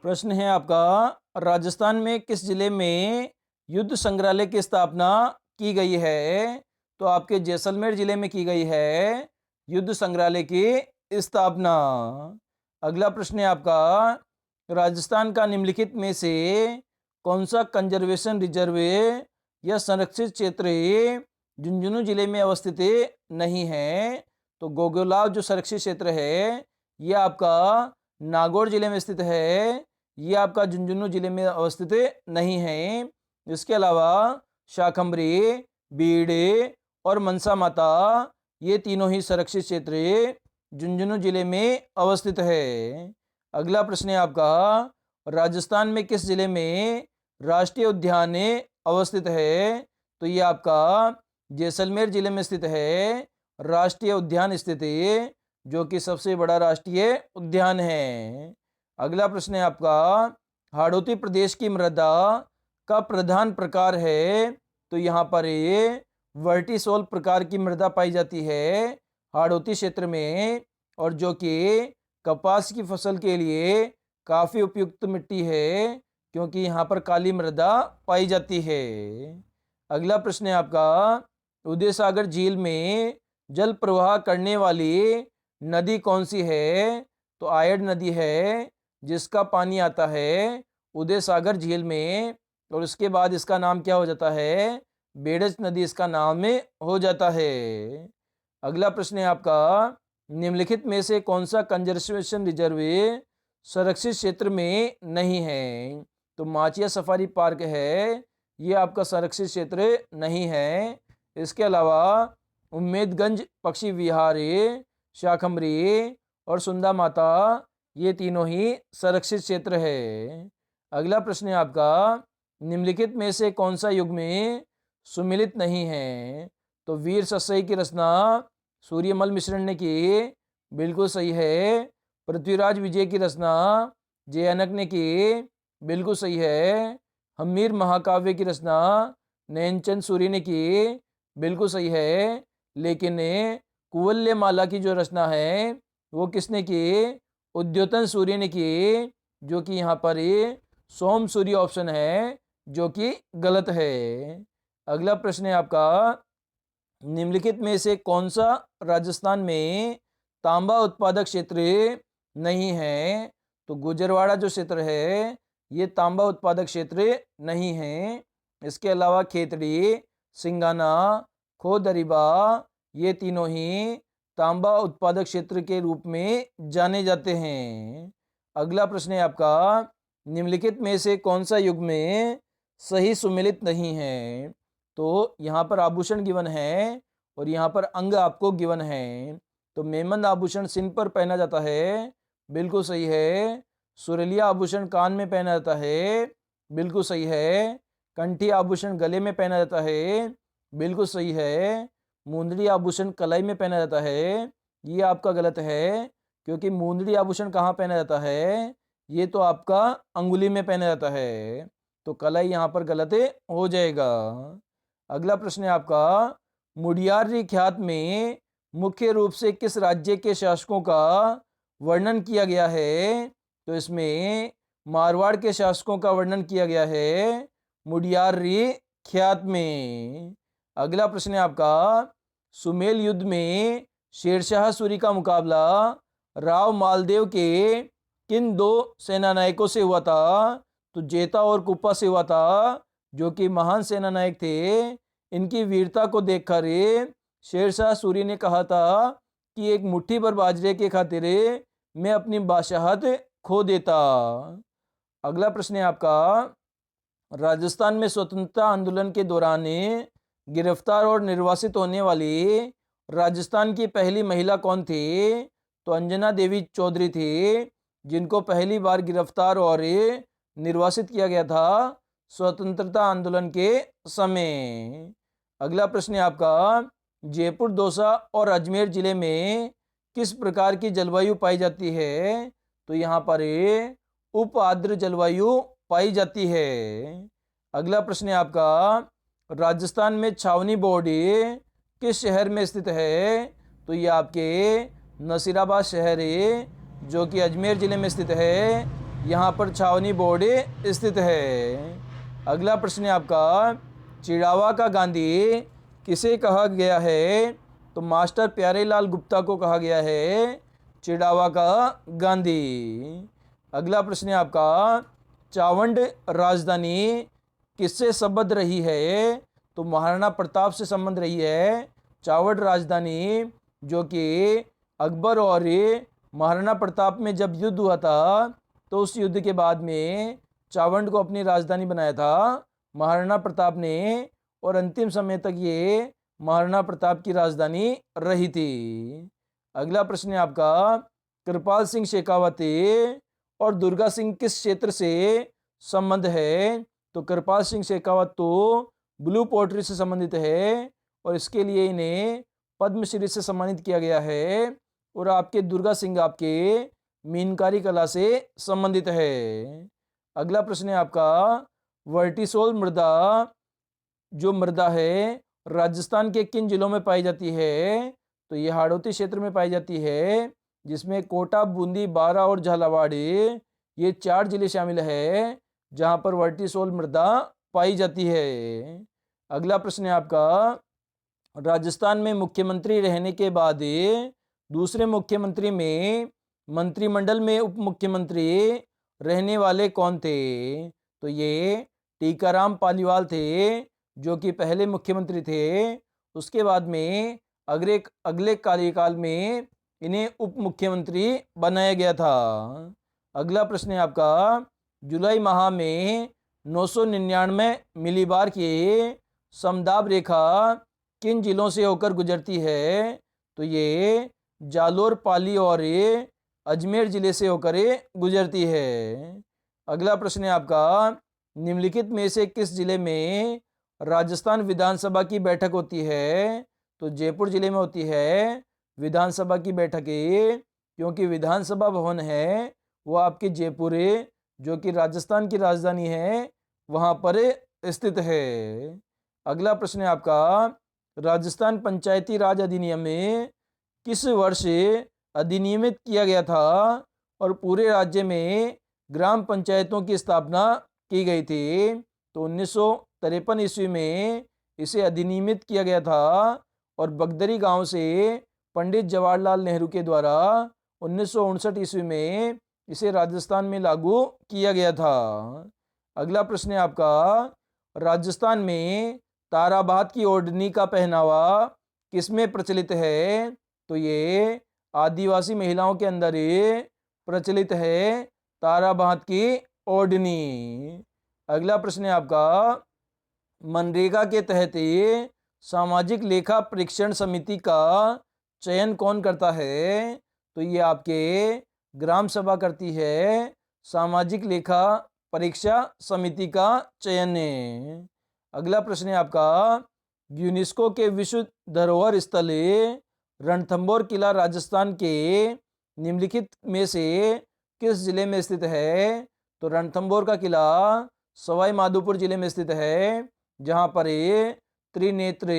प्रश्न है आपका, राजस्थान में किस जिले में युद्ध संग्रहालय की स्थापना की गई है? तो आपके जैसलमेर जिले में की गई है युद्ध संग्रहालय की स्थापना। अगला प्रश्न है आपका, राजस्थान का निम्नलिखित में से कौन सा कंजर्वेशन रिजर्व या संरक्षित क्षेत्र झुंझुनू जिले में अवस्थित नहीं है? तो गोगोलाव जो संरक्षित क्षेत्र है ये आपका नागौर जिले में स्थित है, ये आपका झुंझुनू जिले में अवस्थित नहीं है। इसके अलावा शाकंभरी, बीड़ और मनसा माता ये तीनों ही संरक्षित क्षेत्र झुंझुनू जिले में अवस्थित है। अगला प्रश्न है आपका, राजस्थान में किस जिले में राष्ट्रीय उद्यान अवस्थित है? तो ये आपका जैसलमेर जिले में स्थित है राष्ट्रीय उद्यान स्थित है, जो कि सबसे बड़ा राष्ट्रीय उद्यान है। अगला प्रश्न है आपका, हाड़ौती प्रदेश की मृदा का प्रधान प्रकार है? तो यहाँ पर ये वर्टिसोल प्रकार की मृदा पाई जाती है हाड़ौती क्षेत्र में, और जो कि कपास की फसल के लिए काफ़ी उपयुक्त मिट्टी है, क्योंकि यहाँ पर काली मृदा पाई जाती है। अगला प्रश्न है आपका, उदय सागर झील में जल प्रवाह करने वाली नदी कौन सी है? तो आयड नदी है जिसका पानी आता है उदय सागर झील में, और उसके बाद इसका नाम क्या हो जाता है? बेड़ज नदी इसका नाम हो जाता है। अगला प्रश्न है आपका, निम्नलिखित में से कौन सा कंजर्वेशन रिजर्व संरक्षित क्षेत्र में नहीं है? तो माचिया सफारी पार्क है, ये आपका संरक्षित क्षेत्र नहीं है। इसके अलावा उम्मेदगंज पक्षी विहार, शाकंभरी और सुंदा माता ये तीनों ही संरक्षित क्षेत्र है। अगला प्रश्न है आपका, निम्नलिखित में से कौन सा युग में सुमिलित नहीं है? तो वीर सस्सई की रचना सूर्यमल मिश्रण ने की, बिल्कुल सही है। पृथ्वीराज विजय की रचना जयानक ने की, बिल्कुल सही है। हम्मीर महाकाव्य की रचना नैनचंद सूर्य ने की, बिल्कुल सही है। लेकिन कुवल्यमाला की जो रचना है वो किसने की? उद्योतन सूर्य ने की, जो कि यहाँ पर सोम सूर्य ऑप्शन है, जो कि गलत है। अगला प्रश्न है आपका, निम्नलिखित में से कौन सा राजस्थान में तांबा उत्पादक क्षेत्र नहीं है? तो गुजरवाड़ा जो क्षेत्र है ये तांबा उत्पादक क्षेत्र नहीं है। इसके अलावा खेतड़ी, सिंगाना, खोदरीबा ये तीनों ही तांबा उत्पादक क्षेत्र के रूप में जाने जाते हैं। अगला प्रश्न है आपका, निम्नलिखित में से कौन सा युग में सही सुमिलित नहीं है? तो यहाँ पर आभूषण गिवन है और यहाँ पर अंग आपको गिवन है। तो मेमन आभूषण सिर पर पहना जाता है, बिल्कुल सही है। सुरलिया आभूषण कान में पहना जाता है, बिल्कुल सही है। कंठी आभूषण गले में पहना जाता है, बिल्कुल सही है। मुंदड़ी आभूषण कलाई में पहना जाता है, ये आपका गलत है, क्योंकि मुंदड़ी आभूषण कहाँ पहना जाता है? ये तो आपका अंगुली में पहना जाता है, तो कलाई यहाँ पर गलत हो जाएगा। अगला प्रश्न है आपका, मुडियारी ख्यात में मुख्य रूप से किस राज्य के शासकों का वर्णन किया गया है? तो इसमें मारवाड़ के शासकों का वर्णन किया गया है मुडियारी ख्यात में। अगला प्रश्न है आपका, सुमेल युद्ध में शेरशाह सूरी का मुकाबला राव मालदेव के किन दो सेनानायकों से हुआ था? तो जेता और कुप्पा से हुआ था, जो कि महान सेनानायक थे। इनकी वीरता को देखकर शेरशाह सूरी ने कहा था कि एक मुट्ठी भर बाजरे के खातिर मैं अपनी बादशाहत खो देता। अगला प्रश्न है आपका, राजस्थान में स्वतंत्रता आंदोलन के दौरान गिरफ्तार और निर्वासित होने वाली राजस्थान की पहली महिला कौन थी? तो अंजना देवी चौधरी थी, जिनको पहली बार गिरफ्तार और निर्वासित किया गया था स्वतंत्रता आंदोलन के समय। अगला प्रश्न है आपका, जयपुर, दौसा और अजमेर जिले में किस प्रकार की जलवायु पाई जाती है? तो यहाँ पर उप आर्द्र जलवायु पाई जाती है। अगला प्रश्न है आपका, राजस्थान में छावनी बोर्ड किस शहर में स्थित है? तो ये आपके नसीराबाद शहर है, जो कि अजमेर ज़िले में स्थित है, यहाँ पर छावनी बोर्ड स्थित है। अगला प्रश्न है आपका, चिड़ावा का गांधी किसे कहा गया है? तो मास्टर प्यारेलाल गुप्ता को कहा गया है चिड़ावा का गांधी। अगला प्रश्न है आपका, चावंड राजधानी किससे संबद्ध रही है? तो महाराणा प्रताप से संबंध रही है चावंड राजधानी, जो कि अकबर और महाराणा प्रताप में जब युद्ध हुआ था तो उस युद्ध के बाद में चावंड को अपनी राजधानी बनाया था महाराणा प्रताप ने, और अंतिम समय तक ये महाराणा प्रताप की राजधानी रही थी। अगला प्रश्न है आपका, कृपाल सिंह शेखावत और दुर्गा सिंह किस क्षेत्र से संबंध है? तो कृपाल सिंह शेखावत तो ब्लू पोट्री से संबंधित है और इसके लिए इन्हें पद्मश्री से सम्मानित किया गया है, और आपके दुर्गा सिंह आपके मीनकारी कला से संबंधित है। अगला प्रश्न है आपका, वर्टिसोल मृदा जो मृदा है राजस्थान के किन जिलों में पाई जाती है? तो ये हाड़ौती क्षेत्र में पाई जाती है, जिसमें कोटा, बूंदी, बारा और झालावाड़ ये 4 जिले शामिल है जहां पर वर्टिसोल मृदा पाई जाती है। अगला प्रश्न है आपका, राजस्थान में मुख्यमंत्री रहने के बाद दूसरे मुख्यमंत्री में मंत्रिमंडल में उप मुख्यमंत्री रहने वाले कौन थे? तो ये टीकाराम पालीवाल थे, जो कि पहले मुख्यमंत्री थे। उसके बाद में अगले कार्यकाल में इन्हें उप मुख्यमंत्री बनाया गया था। अगला प्रश्न है आपका, जुलाई माह में 999 मिलीबार की समदाब रेखा किन जिलों से होकर गुजरती है? तो ये जालोर, पाली और अजमेर जिले से होकर गुजरती है। अगला प्रश्न है आपका, निम्नलिखित में से किस जिले में राजस्थान विधानसभा की बैठक होती है? तो जयपुर जिले में होती है विधानसभा की बैठक, क्योंकि विधानसभा भवन है वो आपके जयपुर, जो कि राजस्थान की राजधानी है, वहाँ पर स्थित है। अगला प्रश्न है आपका, राजस्थान पंचायती राज अधिनियम में किस वर्ष अधिनियमित किया गया था और पूरे राज्य में ग्राम पंचायतों की स्थापना की गई थी? तो 1953 ईस्वी में इसे अधिनियमित किया गया था और बगदरी गांव से पंडित जवाहरलाल नेहरू के द्वारा 1959 ईस्वी में इसे राजस्थान में लागू किया गया था। अगला प्रश्न है आपका, राजस्थान में ताराबात की ओढ़नी का पहनावा किसमें प्रचलित है? तो ये आदिवासी महिलाओं के अंदर प्रचलित है ताराबात की ओढ़नी। अगला प्रश्न है आपका, मनरेगा के तहत सामाजिक लेखा परीक्षण समिति का चयन कौन करता है? तो ये आपके ग्राम सभा करती है सामाजिक लेखा परीक्षा समिति का चयन। अगला प्रश्न है आपका, यूनेस्को के विश्व धरोहर स्थल रणथंभौर किला राजस्थान के निम्नलिखित में से किस जिले में स्थित है? तो रणथंभौर का किला सवाई माधोपुर जिले में स्थित है, जहाँ पर त्रिनेत्र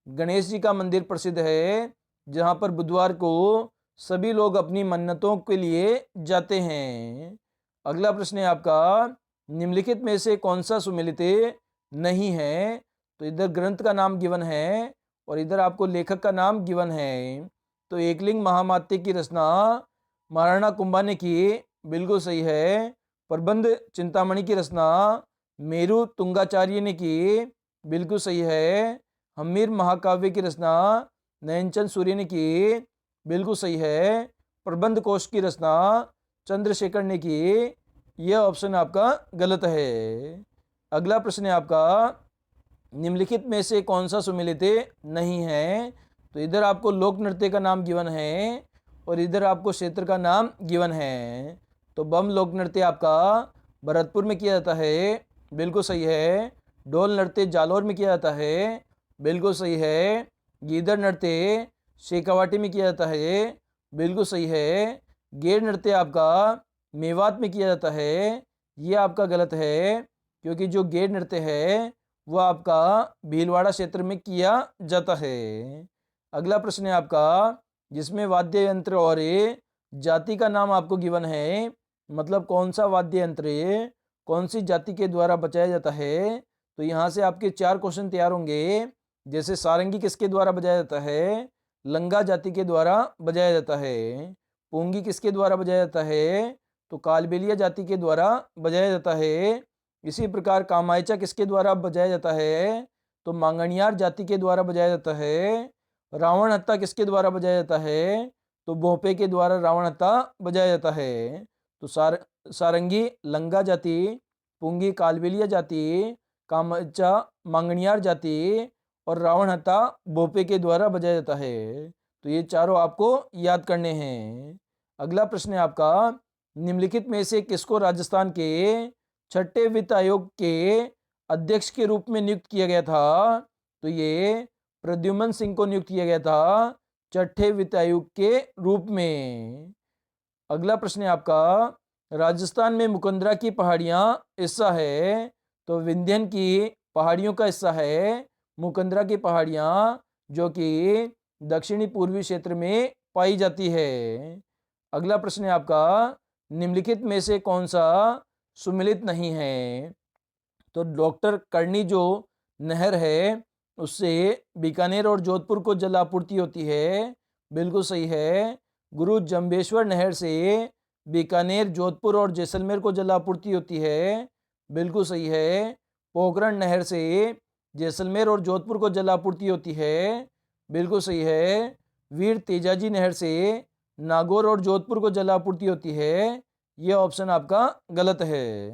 गणेश जी का मंदिर प्रसिद्ध है, जहाँ पर बुधवार को सभी लोग अपनी मन्नतों के लिए जाते हैं। अगला प्रश्न है आपका, निम्नलिखित में से कौन सा सुमेलित नहीं है? तो इधर ग्रंथ का नाम गिवन है और इधर आपको लेखक का नाम गिवन है। तो एकलिंग महामात्य की रचना महाराणा कुंभा ने की, बिल्कुल सही है। प्रबंध चिंतामणि की रचना मेरु तुंगाचार्य ने की, बिल्कुल सही है। हम्मीर महाकाव्य की रचना नयनचंद सूर्य ने की, बिल्कुल सही है। प्रबंध कोश की रचना चंद्रशेखर ने की, यह ऑप्शन आपका गलत है। अगला प्रश्न है आपका, निम्नलिखित में से कौन सा सुमेलित नहीं है? तो इधर आपको लोक नृत्य का नाम गिवन है और इधर आपको क्षेत्र का नाम गिवन है। तो बम लोक नृत्य आपका भरतपुर में किया जाता है, बिल्कुल सही है। ढोल नृत्य जालौर में किया जाता है, बिल्कुल सही है। गीदड़ नृत्य शेखावाटी में किया जाता है, बिल्कुल सही है। गेर नृत्य आपका मेवात में किया जाता है, ये आपका गलत है, क्योंकि जो गेर नृत्य है वह आपका भीलवाड़ा क्षेत्र में किया जाता है। अगला प्रश्न है आपका, जिसमें वाद्य यंत्र और जाति का नाम आपको गिवन है, मतलब कौन सा वाद्य यंत्र कौन सी जाति के द्वारा बजाया जाता है। तो यहाँ से आपके 4 क्वेश्चन तैयार होंगे। जैसे सारंगी किसके द्वारा बजाया जाता है, लंगा जाति के द्वारा बजाया जाता है। पुंगी किसके द्वारा बजाया जाता है, तो कालबेलिया जाति के द्वारा बजाया जाता है। इसी प्रकार कामायचा किसके द्वारा बजाया जाता है, तो मांगणियार जाति के द्वारा बजाया जाता है। रावण हत्ता किसके द्वारा बजाया जाता है, तो भोपे के द्वारा रावण हत्ता बजाया जाता है। तो सारंगी लंगा जाति, पुंगी कालबेलिया जाति, कामायचा मांगणियार जाति और रावण हत्ता भोपे के द्वारा बजाया जाता है। तो ये चारों आपको याद करने हैं। अगला प्रश्न है आपका, निम्नलिखित में से किसको राजस्थान के छठे वित्त आयोग के अध्यक्ष के रूप में नियुक्त किया गया था। तो ये प्रद्युमन सिंह को नियुक्त किया गया था छठे वित्त आयोग के रूप में। अगला प्रश्न है आपका, राजस्थान में मुकंदरा की पहाड़ियाँ हिस्सा है, तो विंध्यन की पहाड़ियों का हिस्सा है मुकंदरा की पहाड़ियाँ, जो कि दक्षिणी पूर्वी क्षेत्र में पाई जाती है। अगला प्रश्न है आपका, निम्नलिखित में से कौन सा सुमिलित नहीं है। तो डॉक्टर करनी जो नहर है उससे बीकानेर और जोधपुर को जल आपूर्ति होती है, बिल्कुल सही है। गुरु जम्बेश्वर नहर से बीकानेर, जोधपुर और जैसलमेर को जल आपूर्ति होती है, बिल्कुल सही है। पोखरण नहर से जैसलमेर और जोधपुर को जल आपूर्ति होती है, बिल्कुल सही है। वीर तेजाजी नहर से नागौर और जोधपुर को जल आपूर्ति होती है, यह ऑप्शन आपका गलत है।